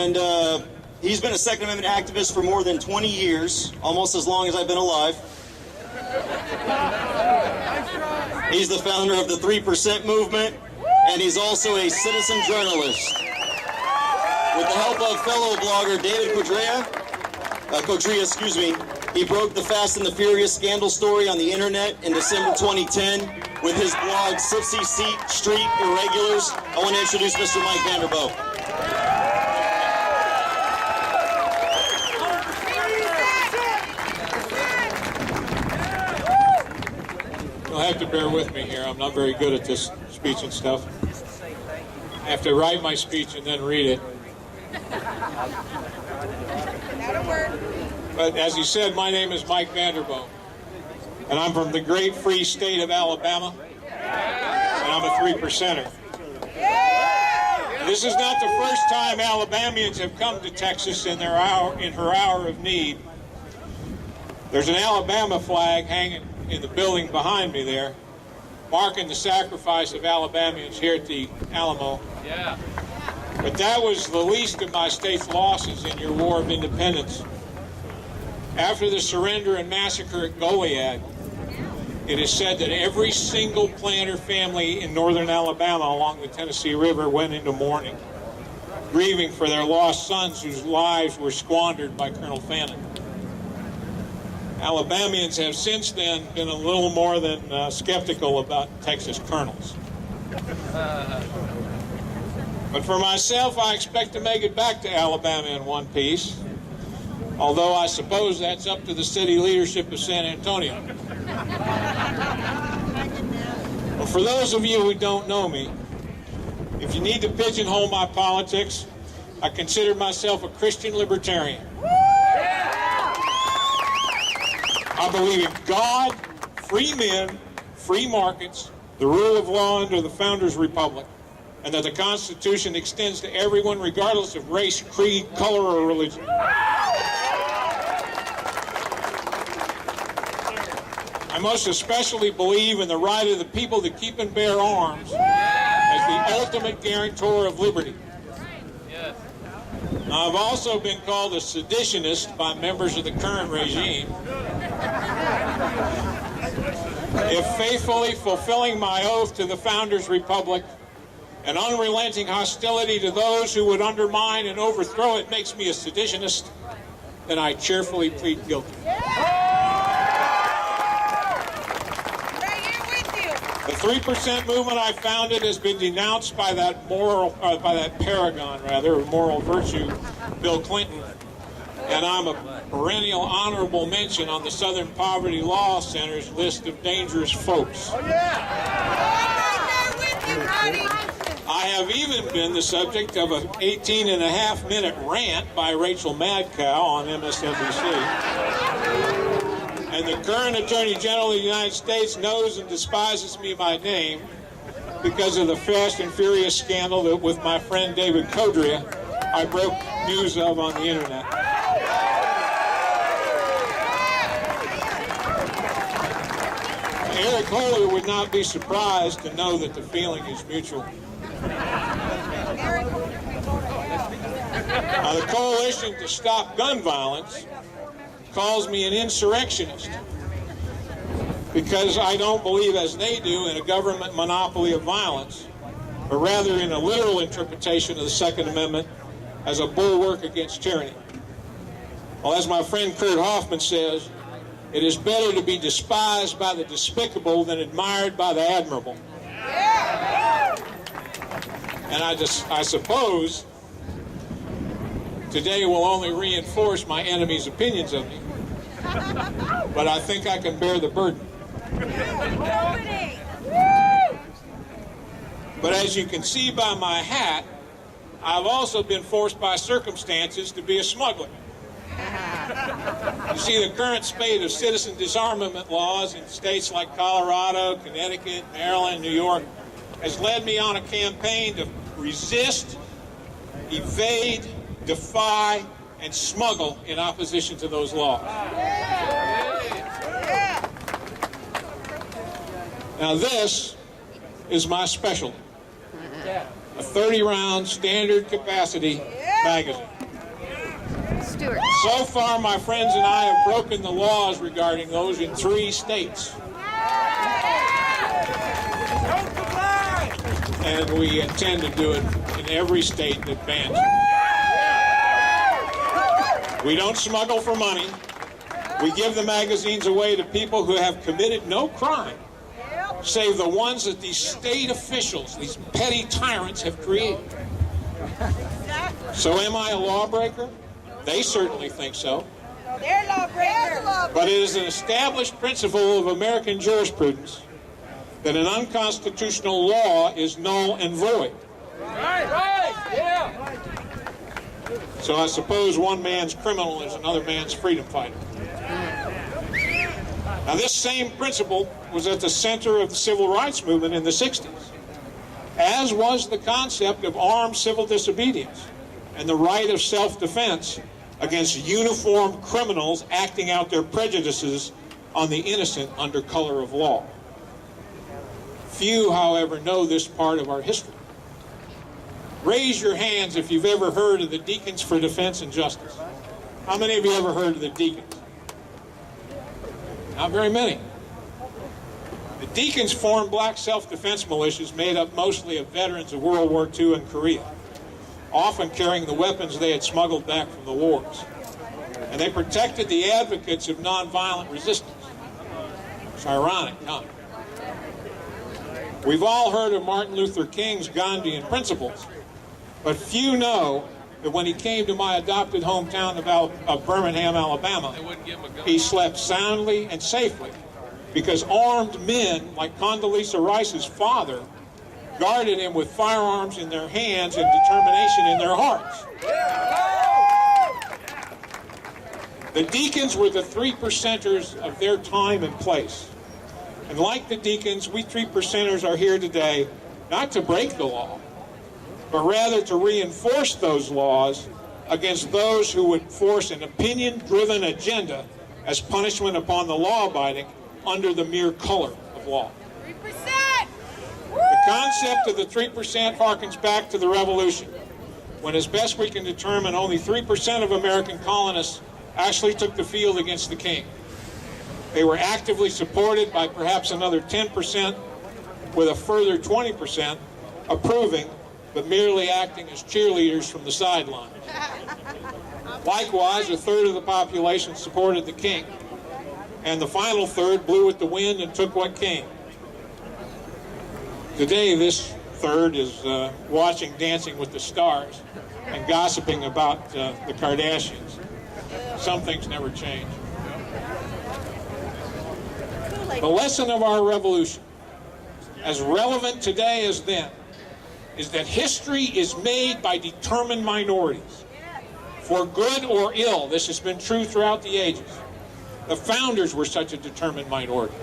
And he's been a Second Amendment activist for more than 20 years, almost as long as I've been alive. He's the founder of the 3% movement, and he's also a citizen journalist. With the help of fellow blogger David Codrea, he broke the Fast and the Furious scandal story on the internet in December 2010 with his blog 60 Street Irregulars. I want to introduce Mr. Mike Vanderbough. You'll have to bear with me here. I'm not very good at this speech and stuff. I have to write my speech and then read it. But as he said, my name is Mike Vanderbough, and I'm from the great free state of Alabama, and I'm a 3%er. This is not the first time Alabamians have come to Texas in her hour of need. There's an Alabama flag hanging in the building behind me there, marking the sacrifice of Alabamians here at the Alamo. Yeah. But that was the least of my state's losses in your War of Independence. After the surrender and massacre at Goliad, it is said that every single planter family in northern Alabama along the Tennessee River went into mourning, grieving for their lost sons whose lives were squandered by Colonel Fannin. Alabamians have since then been a little more than skeptical about Texas colonels. But for myself, I expect to make it back to Alabama in one piece, although I suppose that's up to the city leadership of San Antonio. Well, for those of you who don't know me, if you need to pigeonhole my politics, I consider myself a Christian libertarian. I believe in God, free men, free markets, the rule of law under the Founders' Republic, and that the Constitution extends to everyone regardless of race, creed, color, or religion. I most especially believe in the right of the people to keep and bear arms as the ultimate guarantor of liberty. Now, I've also been called a seditionist by members of the current regime. If faithfully fulfilling my oath to the Founders' Republic and unrelenting hostility to those who would undermine and overthrow it makes me a seditionist, then I cheerfully plead guilty. The 3% movement I founded has been denounced by that paragon, of moral virtue, Bill Clinton, and I'm a perennial honorable mention on the Southern Poverty Law Center's list of dangerous folks. Oh, yeah. I have even been the subject of an 18-and-a-half-minute rant by Rachel Madcow on MSNBC. And the current Attorney General of the United States knows and despises me by name because of the Fast and Furious scandal that, with my friend David Codrea, I broke news of on the internet. Eric Holder would not be surprised to know that the feeling is mutual. Now, the Coalition to Stop Gun Violence calls me an insurrectionist because I don't believe, as they do, in a government monopoly of violence, but rather in a literal interpretation of the Second Amendment as a bulwark against tyranny. Well, as my friend Kurt Hoffman says, it is better to be despised by the despicable than admired by the admirable. And I suppose today will only reinforce my enemy's opinions of me, but I think I can bear the burden. But as you can see by my hat, I've also been forced by circumstances to be a smuggler. You see, the current spate of citizen disarmament laws in states like Colorado, Connecticut, Maryland, New York has led me on a campaign to resist, evade, defy, and smuggle in opposition to those laws. Now this is my specialty, a 30-round standard capacity magazine. Stewart. So far, my friends and I have broken the laws regarding those in 3 states. And we intend to do it in every state that bans it. We don't smuggle for money. We give the magazines away to people who have committed no crime, save the ones that these state officials, these petty tyrants, have created. So am I a lawbreaker? They certainly think so. They're lawbreakers. But it is an established principle of American jurisprudence that an unconstitutional law is null and void. Right, yeah. So I suppose one man's criminal is another man's freedom fighter. Now, this same principle was at the center of the civil rights movement in the 60s, as was the concept of armed civil disobedience and the right of self-defense against uniformed criminals acting out their prejudices on the innocent under color of law. Few, however, know this part of our history. Raise your hands if you've ever heard of the Deacons for Defense and Justice. How many of you ever heard of the Deacons? Not very many. The Deacons formed black self-defense militias made up mostly of veterans of World War II and Korea, often carrying the weapons they had smuggled back from the wars. And they protected the advocates of nonviolent resistance. It's ironic, huh? We've all heard of Martin Luther King's Gandhian principles, but few know that when he came to my adopted hometown of Birmingham, Alabama, he slept soundly and safely because armed men like Condoleezza Rice's father guarded him with firearms in their hands and determination in their hearts. The Deacons were the 3%ers of their time and place. And like the Deacons, we 3%ers are here today not to break the law, but rather to reinforce those laws against those who would force an opinion-driven agenda as punishment upon the law-abiding under the mere color of law. 3%! The concept of the 3% harkens back to the Revolution, when, as best we can determine, only 3% of American colonists actually took the field against the king. They were actively supported by perhaps another 10%, with a further 20% approving, but merely acting as cheerleaders from the sidelines. Likewise, a third of the population supported the king, and the final third blew with the wind and took what came. Today, this third is watching Dancing with the Stars and gossiping about the Kardashians. Some things never change. The lesson of our revolution, as relevant today as then, is that history is made by determined minorities. For good or ill, this has been true throughout the ages. The founders were such a determined minority.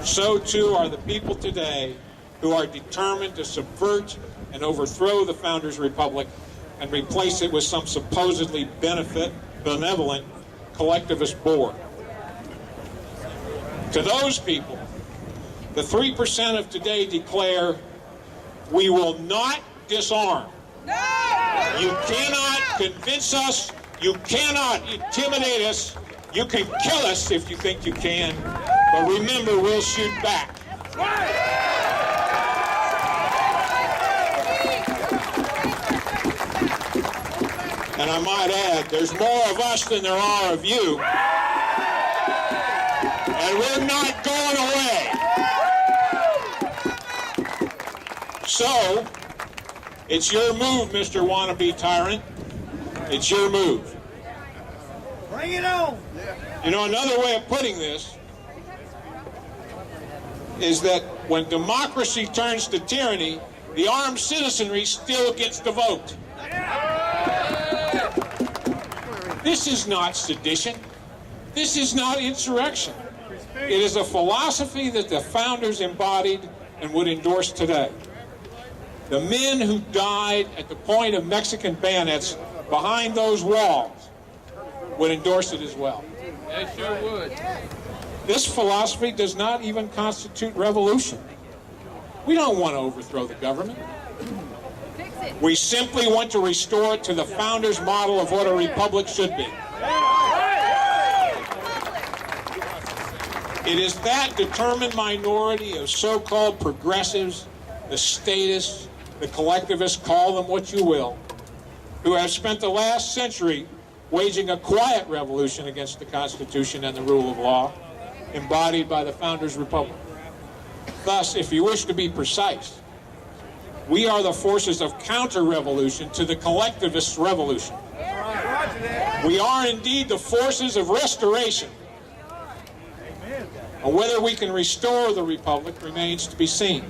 So too are the people today who are determined to subvert and overthrow the founders' republic and replace it with some supposedly benevolent collectivist board. To those people, the 3% of today declare, we will not disarm. No! You cannot convince us. You cannot intimidate us. You can kill us if you think you can. But remember, we'll shoot back. And I might add, there's more of us than there are of you. And we're not going away. So, it's your move, Mr. Wannabe Tyrant. It's your move. Bring it on! You know, another way of putting this is that when democracy turns to tyranny, the armed citizenry still gets to vote. This is not sedition. This is not insurrection. It is a philosophy that the founders embodied and would endorse today. The men who died at the point of Mexican bayonets behind those walls would endorse it as well. They sure would. This philosophy does not even constitute revolution. We don't want to overthrow the government. We simply want to restore it to the founders' model of what a republic should be. It is that determined minority of so-called progressives, the statists, the collectivists, call them what you will, who have spent the last century waging a quiet revolution against the Constitution and the rule of law embodied by the Founders' Republic. Thus, if you wish to be precise, we are the forces of counter-revolution to the collectivist revolution. We are indeed the forces of restoration. And whether we can restore the Republic remains to be seen.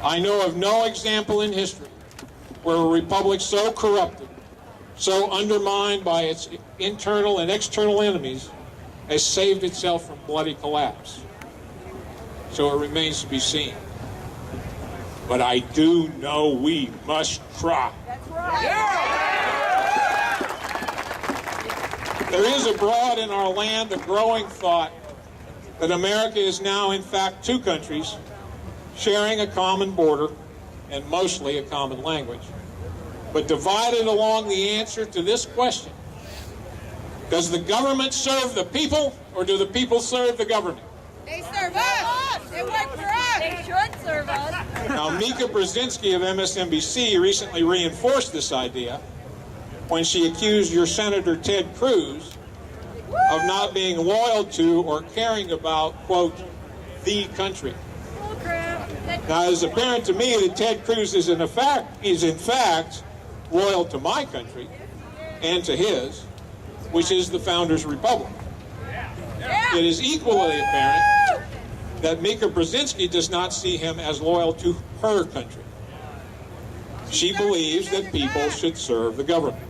I know of no example in history where a republic so corrupted, so undermined by its internal and external enemies, has saved itself from bloody collapse. So it remains to be seen. But I do know we must try. That's right. There is abroad in our land the growing thought that America is now, in fact, two countries sharing a common border and mostly a common language, but divided along the answer to this question: does the government serve the people, or do the people serve the government? They serve us. They work for us. They should serve us. Now, Mika Brzezinski of MSNBC recently reinforced this idea when she accused your Senator Ted Cruz of not being loyal to or caring about, quote, the country. Oh, crap. Now, it's apparent to me that Ted Cruz is in fact loyal to my country and to his, which is the Founders' Republic. Yeah. It is equally apparent that Mika Brzezinski does not see him as loyal to her country. She believes that people should serve the government.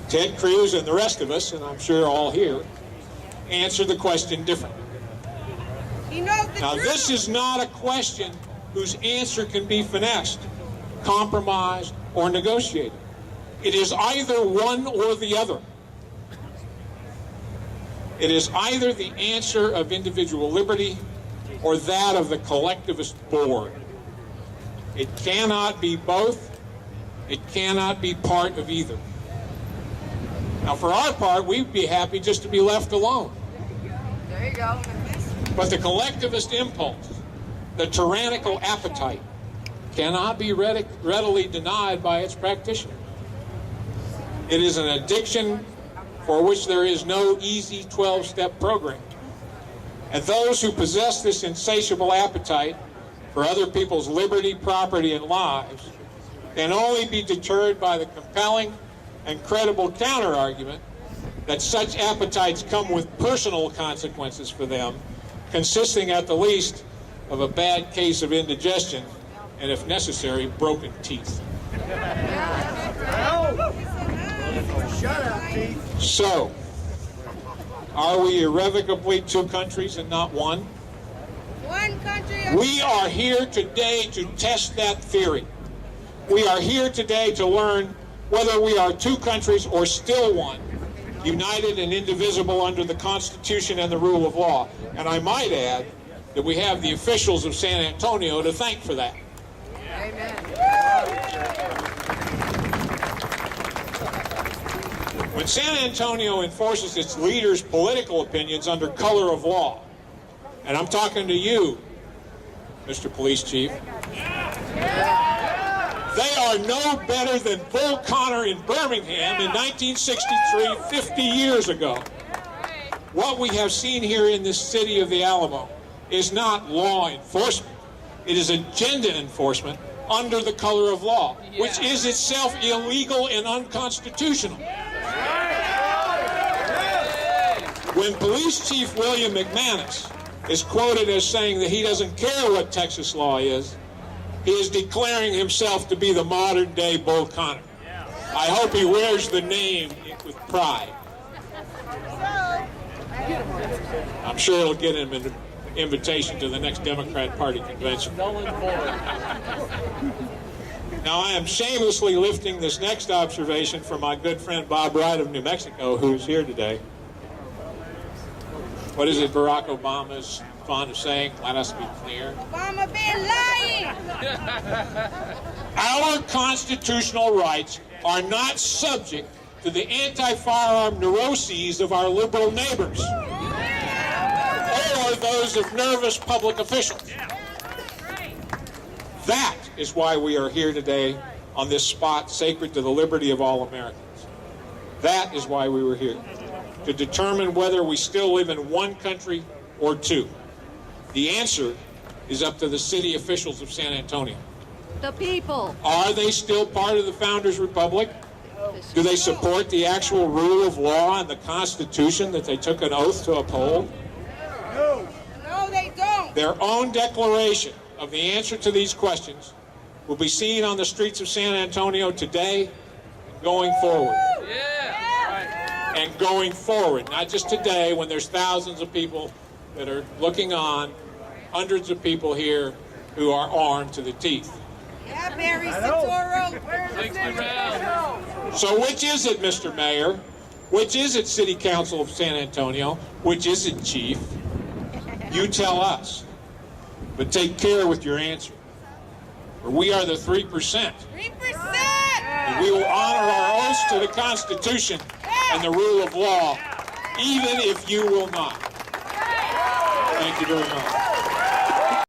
Ted Cruz and the rest of us, and I'm sure all here, answer the question differently. He knows the Now, truth. this is not a question whose answer can be finessed, compromised, or negotiated. It is either one or the other. It is either the answer of individual liberty or that of the collectivist board. It cannot be both. It cannot be part of either. Now, for our part, we'd be happy just to be left alone. There you go. But the collectivist impulse, the tyrannical appetite, cannot be readily denied by its practitioners. It is an addiction for which there is no easy 12-step program. And those who possess this insatiable appetite for other people's liberty, property, and lives can only be deterred by the compelling and credible counter-argument that such appetites come with personal consequences for them, consisting at the least of a bad case of indigestion and, if necessary, broken teeth. So, are we irrevocably two countries and not one? One country. We are here today to test that theory. We are here today to learn whether we are two countries or still one, united and indivisible under the Constitution and the rule of law. And I might add that we have the officials of San Antonio to thank for that. Amen. When San Antonio enforces its leaders' political opinions under color of law, and I'm talking to you, Mr. Police Chief, they are no better than Bull Connor in Birmingham in 1963, 50 years ago. What we have seen here in this city of the Alamo is not law enforcement. It is agenda enforcement under the color of law, which is itself illegal and unconstitutional. When Police Chief William McManus is quoted as saying that he doesn't care what Texas law is, he is declaring himself to be the modern-day Bull Connor. I hope he wears the name with pride. I'm sure it'll get him an invitation to the next Democrat Party convention. Now, I am shamelessly lifting this next observation from my good friend Bob Wright of New Mexico, who's here today. What is it, Barack Obama's fond of saying, let us be clear. Obama been lying. Our constitutional rights are not subject to the anti-firearm neuroses of our liberal neighbors or those of nervous public officials. That is why we are here today on this spot sacred to the liberty of all Americans. That is why we were here, to determine whether we still live in one country or two. The answer is up to the city officials of San Antonio. The people. Are they still part of the Founders Republic? Do they support the actual rule of law and the Constitution that they took an oath to uphold? No, they don't. Their own declaration of the answer to these questions will be seen on the streets of San Antonio today and going forward. And going forward, not just today when there's thousands of people that are looking on, hundreds of people here who are armed to the teeth. Yeah, Barry Satoro. So which is it, Mr. Mayor? Which is it, City Council of San Antonio? Which is it, Chief? You tell us. But take care with your answer. For we are the 3%. 3%. And we will honor our oaths to the Constitution and the rule of law, even if you will not. Thank you very much.